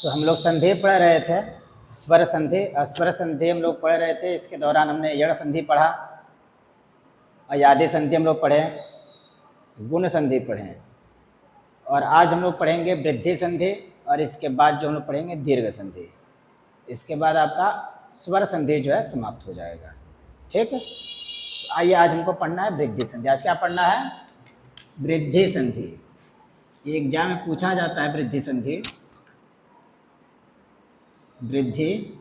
तो हम लोग संधि पढ़ रहे थे, स्वर संधि। और स्वर संधि हम लोग पढ़ रहे थे, इसके दौरान हमने यण संधि पढ़ा, अयादि संधि हम लोग पढ़े, गुण संधि पढ़े, और आज हम लोग पढ़ेंगे वृद्धि संधि, और इसके बाद जो हम लोग पढ़ेंगे दीर्घ संधि। इसके बाद आपका स्वर संधि जो है समाप्त हो जाएगा। ठीक है, तो आइए आज हमको पढ़ना है वृद्धि संधि। आज क्या पढ़ना है? वृद्धि संधि। ये एग्जाम में पूछा जाता है वृद्धि संधि। वृद्धि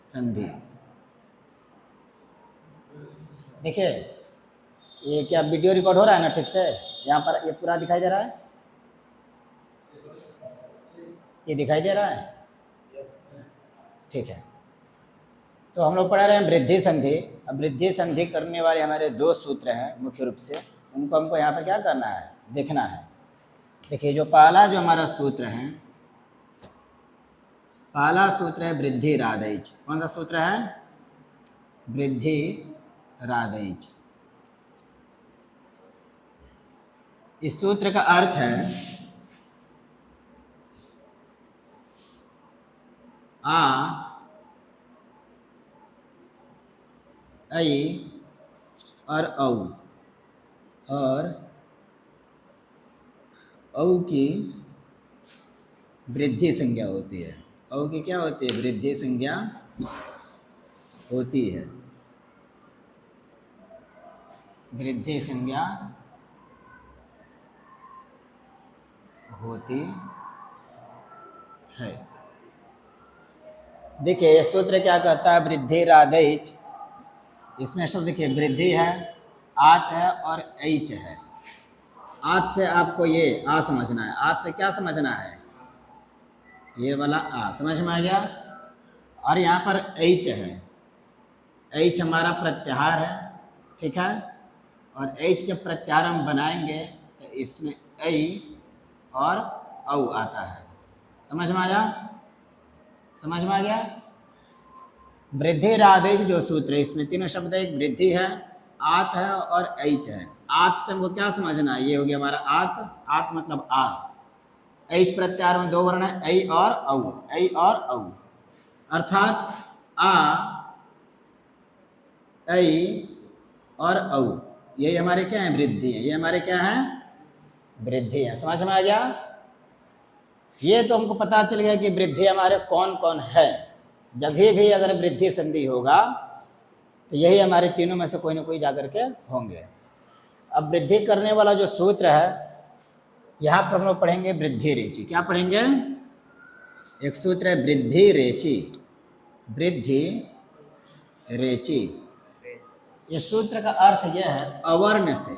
संधि, देखिए ये क्या वीडियो रिकॉर्ड हो रहा है ना ठीक से? यहाँ पर ये पूरा दिखाई दे रहा है? ये दिखाई दे रहा है? ठीक है, तो हम लोग पढ़ा रहे हैं वृद्धि संधि। अब वृद्धि संधि करने वाले हमारे दो सूत्र हैं मुख्य रूप से, उनको हमको यहाँ पर क्या करना है, देखना है। देखिए जो पहला जो हमारा सूत्र है, पहला सूत्र है वृद्धि रादैच। कौन सा सूत्र है? वृद्धि रादैच। इस सूत्र का अर्थ है आ, ऐ और औ की वृद्धि संज्ञा होती है। औ की क्या होती है? वृद्धि संज्ञा होती है। वृद्धि संज्ञा होती है। देखिए ये सूत्र क्या कहता है? वृद्धि रादैच। इसमें शब्द देखिए वृद्धि है, आत है और ऐच है। आत से आपको ये आ समझना है। आत से क्या समझना है? ये वाला आ समझ में आ गया। और यहाँ पर ऐच है। ऐच हमारा प्रत्याहार है, ठीक है। और ऐच जब प्रत्याहार हम बनाएंगे तो इसमें ऐ और औ आता है। समझ में आया? समझ में आ गया? वृद्धि रादैच जो सूत्र है, इसमें तीनों शब्द है। एक वृद्धि है, आत है और ऐच है। आत से हमको क्या समझना है? ये हो गया हमारा आत। आत मतलब आ। ऐच प्रत्याहार में दो वर्ण है, ऐ और औ। ऐ और औ अर्थात आ, ऐ और औ, ये हमारे क्या है? वृद्धि है। ये हमारे क्या है? वृद्धि है। समझ में आ गया? ये तो हमको पता चल गया कि वृद्धि हमारे कौन कौन है। जब भी अगर वृद्धि संधि होगा तो यही हमारे तीनों में से कोई ना कोई जाकर के होंगे। अब वृद्धि करने वाला जो सूत्र है, यहाँ पर हम लोग पढ़ेंगे वृद्धि रेचि। क्या पढ़ेंगे? एक सूत्र है वृद्धि रेचि। वृद्धि रेचि, इस सूत्र का अर्थ यह है अवर्ण से,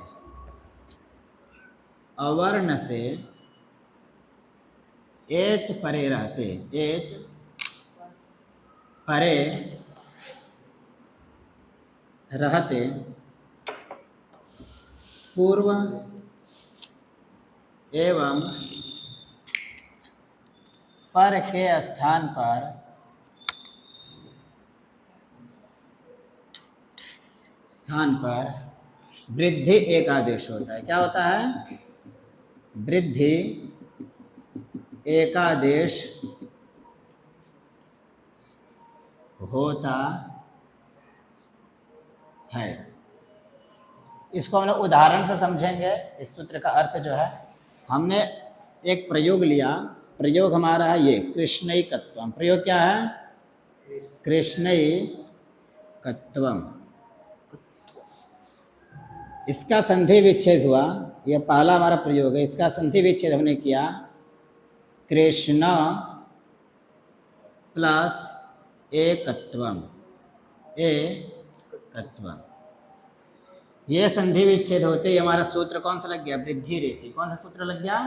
अवर्ण से एच परे रहते, एच परे रहते पूर्व एवं पर के स्थान पर वृद्धि एक आदेश होता है। क्या होता है? वृद्धि एकादेश होता है। इसको हम लोग उदाहरण से समझेंगे। इस सूत्र का अर्थ जो है, हमने एक प्रयोग लिया। प्रयोग हमारा है ये कृष्णैकत्वम। प्रयोग क्या है? कृष्णैकत्वम। इसका संधि विच्छेद हुआ। यह पहला हमारा प्रयोग है। इसका संधि विच्छेद हमने किया कृष्ण प्लस एकत्वम, एकत्वम। ये संधि विच्छेद होते ही हमारा सूत्र कौन सा लग गया? वृद्धि रेचि। कौन सा सूत्र लग गया?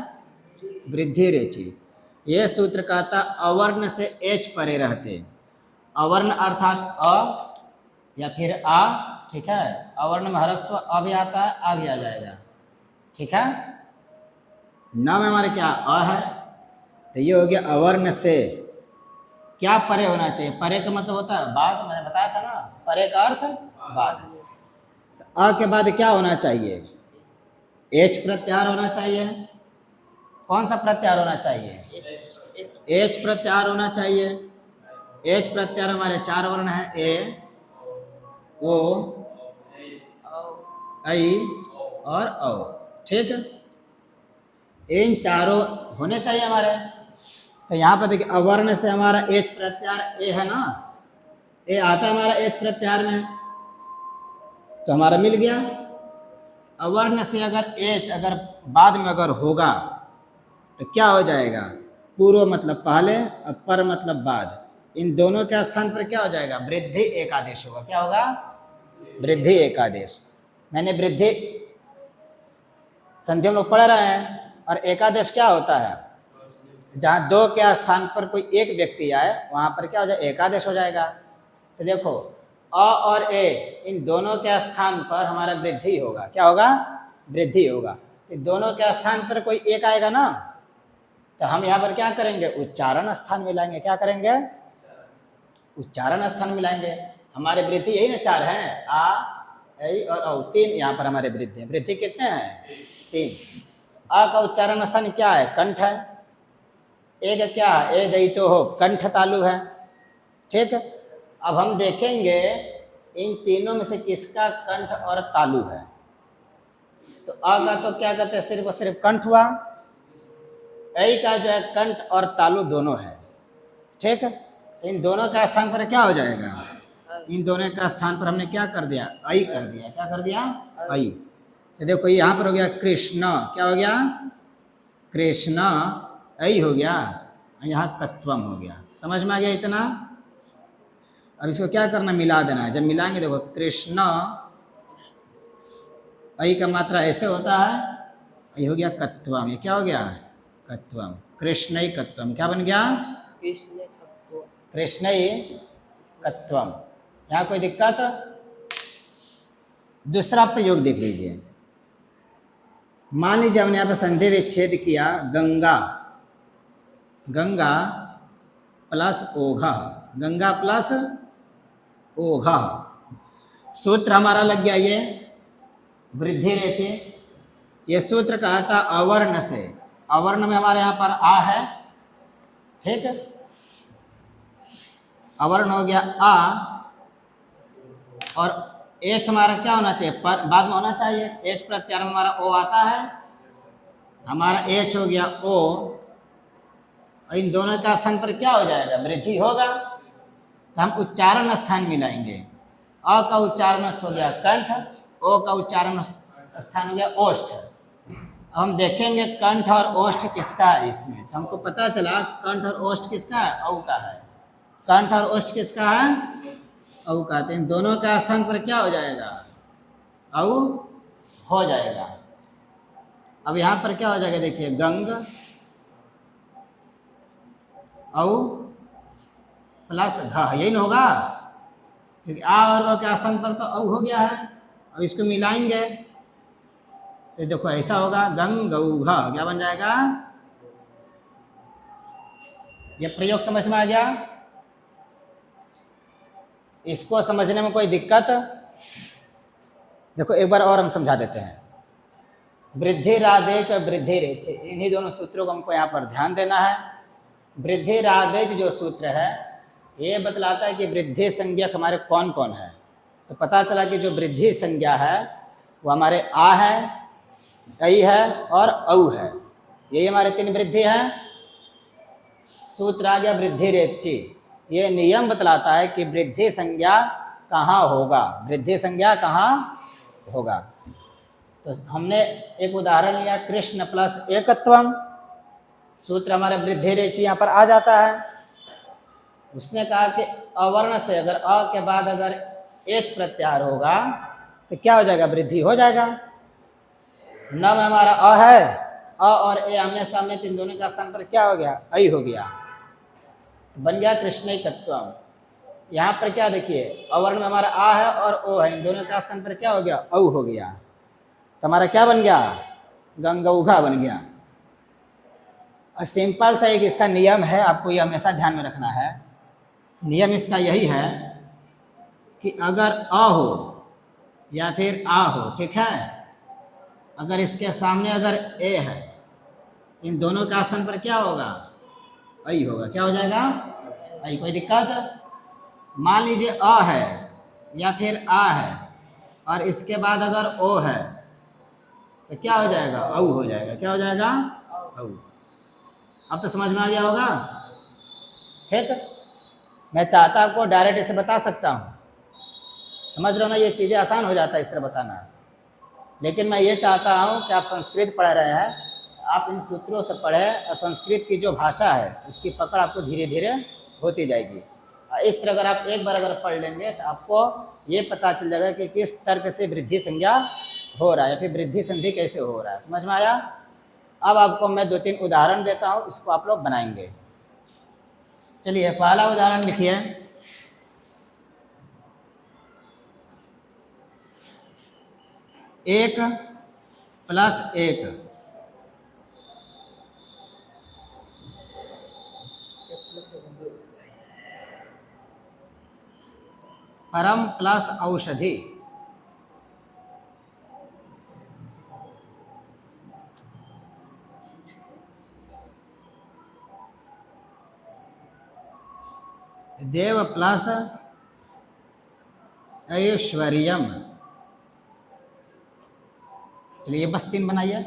वृद्धि रेचि। यह सूत्र कहता अवर्ण से एच परे रहते। अवर्ण अर्थात अ या फिर आ, ठीक है। अवर्ण में ह्रस्व अ भी आता है, आ भी आ जाएगा, ठीक है। न में हमारे क्या? अ है, तो ये हो गया अवर्ण से क्या परे होना चाहिए? परे का मतलब होता है बाद। मैंने बताया था ना, परे का अर्थ बाद। तो अ के बाद क्या होना चाहिए? एच प्रत्याहार होना चाहिए। कौन सा प्रत्याहार होना चाहिए? एच प्रत्याहार होना चाहिए। एच प्रत्याहार हमारे 4 वर्ण हैं, ए, ओ, आई और औ। ठीक है, इन चारों होने चाहिए हमारे। तो यहाँ पर देखिए अवर्ण से हमारा एच प्रत्याहार ए है ना, ए आता है हमारा एच प्रत्याहार में, तो हमारा मिल गया। अवर्ण से अगर एच अगर बाद में अगर होगा तो क्या हो जाएगा? पूर्व मतलब पहले और पर मतलब बाद, इन दोनों के स्थान पर क्या हो जाएगा? वृद्धि एकादेश होगा। क्या होगा? वृद्धि एकादेश। मैंने वृद्धि संधि हम लोग पढ़ रहे हैं, और एकादेश क्या होता है? जहाँ दो के स्थान पर कोई एक व्यक्ति आए वहां पर क्या हो जाए? एकादेश हो जाएगा। तो देखो अ और ए इन दोनों के स्थान पर हमारा वृद्धि होगा। क्या होगा? वृद्धि होगा। तो दोनों के स्थान पर कोई एक आएगा ना, तो हम यहाँ पर क्या करेंगे? उच्चारण स्थान मिलाएंगे। क्या करेंगे? उच्चारण स्थान मिलाएंगे। हमारे वृद्धि यही ना 4 हैं, आ, ऐ और औ। 3 यहाँ पर हमारे वृद्धि हैं। वृद्धि कितने हैं? 3। अ का उच्चारण स्थान क्या है? कंठ है। ए का क्या है? ए दई तो हो, कंठ तालु है। ठीक, अब हम देखेंगे इन तीनों में से किसका कंठ और तालु है। तो अ का तो क्या कहते हैं? सिर्फ और सिर्फ कंठ हुआ। ऐ का जो है कंठ और तालु दोनों है। ठीक, इन दोनों का स्थान पर क्या हो जाएगा? इन दोनों का स्थान पर हमने क्या कर दिया? ऐ कर दिया। क्या कर दिया? ऐ। तो देखो यहाँ पर हो गया कृष्ण। क्या हो गया? कृष्ण। ऐ हो गया, यहाँ कत्वम हो गया। समझ में आ गया इतना? अब इसको क्या करना? मिला देना है। जब मिलाएंगे देखो कृष्ण, ऐ का मात्रा ऐसे होता है, ऐ हो गया कत्वम। ये क्या हो गया? कत्वम। कृष्ण कत्वम। क्या बन गया? कृष्ण कत्वम। यहाँ कोई दिक्कत? दूसरा प्रयोग देख लीजिए। मान लीजिए हमने यहाँ पर संधि विच्छेद किया, गंगा, गंगा प्लस ओघा, गंगा प्लस ओघा। सूत्र हमारा लग गया ये वृद्धि रेचे। ये सूत्र कहा था अवर्ण से। अवर्ण में हमारे यहाँ पर आ है। ठीक है, अवर्ण हो गया आ, और एच हमारा क्या होना चाहिए? पर बाद में होना चाहिए। एच प्रत्याहार में हमारा ओ आता है, हमारा एच हो गया ओ, और इन दोनों का स्थान पर क्या हो जाएगा? वृद्धि होगा। तो हम उच्चारण स्थान मिलाएंगे। अ का उच्चारण स्थान हो गया कंठ, ओ का उच्चारण स्थान हो गया ओष्ठ। अब हम देखेंगे कंठ और ओष्ठ किसका है इसमें। तो हमको पता चला कंठ और ओष्ठ किसका है? औ का है। कंठ और ओष्ठ किसका है? औ का। तो इन दोनों का स्थान पर क्या हो जाएगा? औ हो जाएगा। अब यहाँ पर क्या हो जाएगा? देखिए गंग औ प्लस घ, यही ना होगा, क्योंकि आ और व के स्थान पर तो औ हो गया है। अब इसको मिलाएंगे तो देखो ऐसा होगा, गंग गौ घ। क्या बन जाएगा? ये प्रयोग समझ में आ गया? इसको समझने में कोई दिक्कत? देखो एक बार और हम समझा देते हैं। वृद्धि रादेच और वृद्धि रेच, इन्हीं दोनों सूत्रों को हमको यहाँ पर ध्यान देना है। वृद्धि रादेच जो सूत्र है ये बतलाता है कि वृद्धि संज्ञक हमारे कौन कौन है। तो पता चला कि जो वृद्धि संज्ञा है वो हमारे आ है, ऐ है और औ है। यही हमारे 3 वृद्धि है। सूत्र आ गया वृद्धि रेची। ये नियम बतलाता है कि वृद्धि संज्ञा कहाँ होगा, वृद्धि संज्ञा कहाँ होगा। तो हमने एक उदाहरण लिया, कृष्ण प्लस एकत्वम। सूत्र हमारे वृद्धि रेची यहाँ पर आ जाता है। उसने कहा कि अवर्ण से अगर अ के बाद अगर एच प्रत्याहार होगा तो क्या हो जाएगा? वृद्धि हो जाएगा। न में हमारा अ है, अ और ए आमने सामने, इन दोनों का स्थान पर क्या हो गया? ऐ हो गया। तो बन गया कृष्ण तत्वम। यहाँ पर क्या देखिए, अवर्ण में हमारा आ है और ओ है, इन दोनों का स्थान पर क्या हो गया? औ हो गया। तो हमारा क्या बन गया? गंगौघा बन गया। और सिंपल सा एक इसका नियम है, आपको ये हमेशा ध्यान में रखना है। नियम इसका यही है कि अगर अ हो या फिर आ हो, ठीक है, अगर इसके सामने अगर ए है, इन दोनों का स्थान पर क्या होगा? ऐ होगा। क्या हो जाएगा? ऐ। कोई दिक्कत? मान लीजिए अ है या फिर आ है और इसके बाद अगर ओ है तो क्या हो जाएगा? औ हो जाएगा। क्या हो जाएगा? औ। अब तो समझ में आ गया होगा। ठीक, मैं चाहता आपको डायरेक्ट इसे बता सकता हूँ, समझ रहे हो ना, ये चीज़ें आसान हो जाता है इस तरह बताना। लेकिन मैं ये चाहता हूँ कि आप संस्कृत पढ़ रहे हैं, आप इन सूत्रों से पढ़ें और संस्कृत की जो भाषा है उसकी पकड़ आपको धीरे धीरे होती जाएगी। इस तरह अगर आप एक बार अगर पढ़ लेंगे तो आपको ये पता चल जाएगा कि किस तर्क से वृद्धि संज्ञा हो रहा है या फिर वृद्धि संधि कैसे हो रहा है। समझ में आया? अब आपको मैं 2-3 उदाहरण देता हूँ, इसको आप लोग बनाएंगे। चलिए पहला उदाहरण लिखिए। एक प्लस एक परम प्लस औषधि। देव प्लस ऐश्वर्यम। चलिए बस 3 बनाइए।